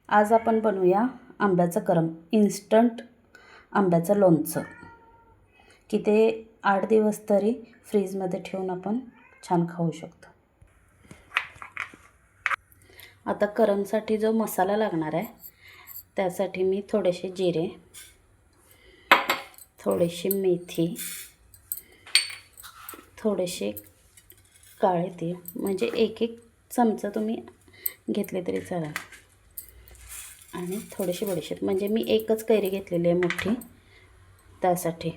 आज आपण बनवूया आंब्याचं करम, इन्स्टंट आंब्याचं लोणचं, की ते 8 दिवस तरी फ्रीजमध्ये ठेवून आपण छान खाऊ शकतो. आता करमसाठी जो मसाला लागणार आहे त्यासाठी मी थोडेसे जिरे, थोडीशी मेथी, थोडेसे काळे तीळ, म्हणजे एक चमचा तुम्ही घेतले तरी चालेल, आणि थोडेसे बडीशेप, म्हणजे मी एकच कैरी घेतलेली आहे मोठी, त्यासाठी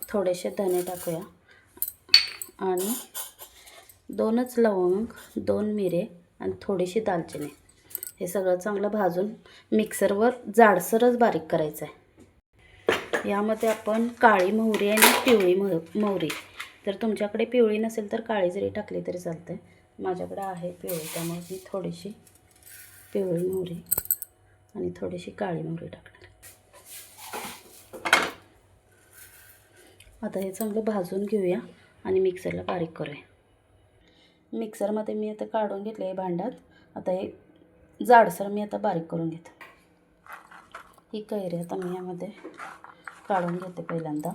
थोडेसे धने टाकूया, आणि 2च लवंग, 2 मिरे आणि थोडीशी दालचिनी. हे सगळं चांगलं भाजून मिक्सरवर जाडसरच बारीक करायचं आहे. यामध्ये आपण काळी मोहरी आणि पिवळी मोहरी, तर तुमच्याकडे पिवळी नसेल तर काळी जरी टाकली तरी चालते. माझ्याकडे आहे पिवळी, त्यामुळे मी थोडीशी पिवळी मोहरी आणि थोडीशी काळी मोहरी टाकणार. आता हे चांगलं भाजून घेऊया आणि मिक्सरला बारीक करूया. मिक्सरमध्ये मी आता काढून घेतले आहे भांड्यात. आता हे जाडसर मी आता बारीक करून घेते. ही कैरी आता मी यामध्ये काढून घेते पहिल्यांदा.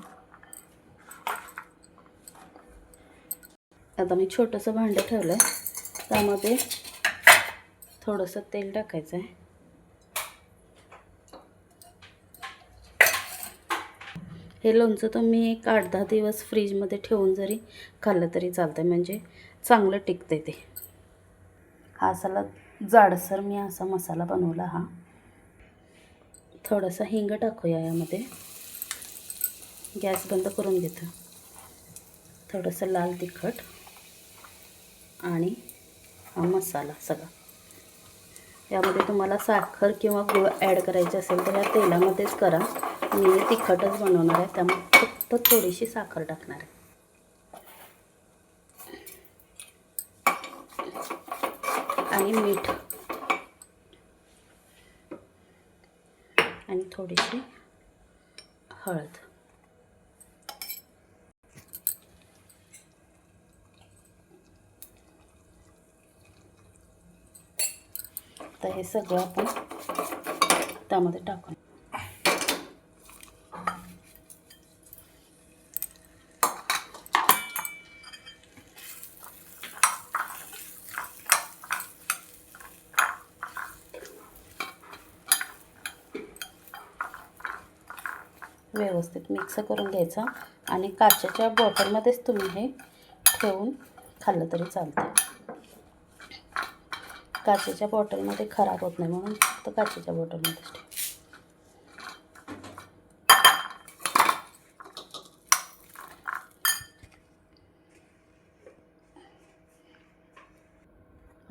आता मी छोटंसं भांडं ठेवलं आहे, त्यामध्ये थोडंसं तेल टाकायचं आहे. हे लोणचं तुम्ही एक 8-10 दिवस फ्रीजमध्ये ठेवून जरी खाल्लं तरी चालतं, म्हणजे चांगलं टिकते ते. हा असा जाडसर मी असा मसाला बनवला. हा थोडासा हिंग टाकूया यामध्ये. गॅस बंद करून घेतो. थोडंसं लाल तिखट आणि हा मसाला सगळा. यामध्ये तुम्हाला साखर किंवा गूळ ॲड करायचे असेल तर या तेलामध्येच करा. मी तिखटच बनवणार आहे, त्यामुळे फक्त थोडीशी साखर टाकणार आहे. आणि मीठ आणि थोडीशी हळद. तर हे सगळं आपण त्यामध्ये टाकून व्यवस्थित मिक्स करून घ्यायचं. आणि काचेच्या बॉटलमध्येच तुम्ही हे ठेवून खाल्लं तरी चालतं. काचेच्या बॉटलमध्ये खराब होत नाही, म्हणून फक्त काचेच्या बॉटलमध्येच ठेव.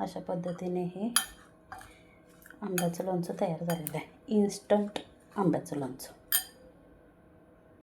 अशा पद्धतीने हे आंब्याचं लोणचं तयार झालेलं आहे. इन्स्टंट आंब्याचं लोणचं.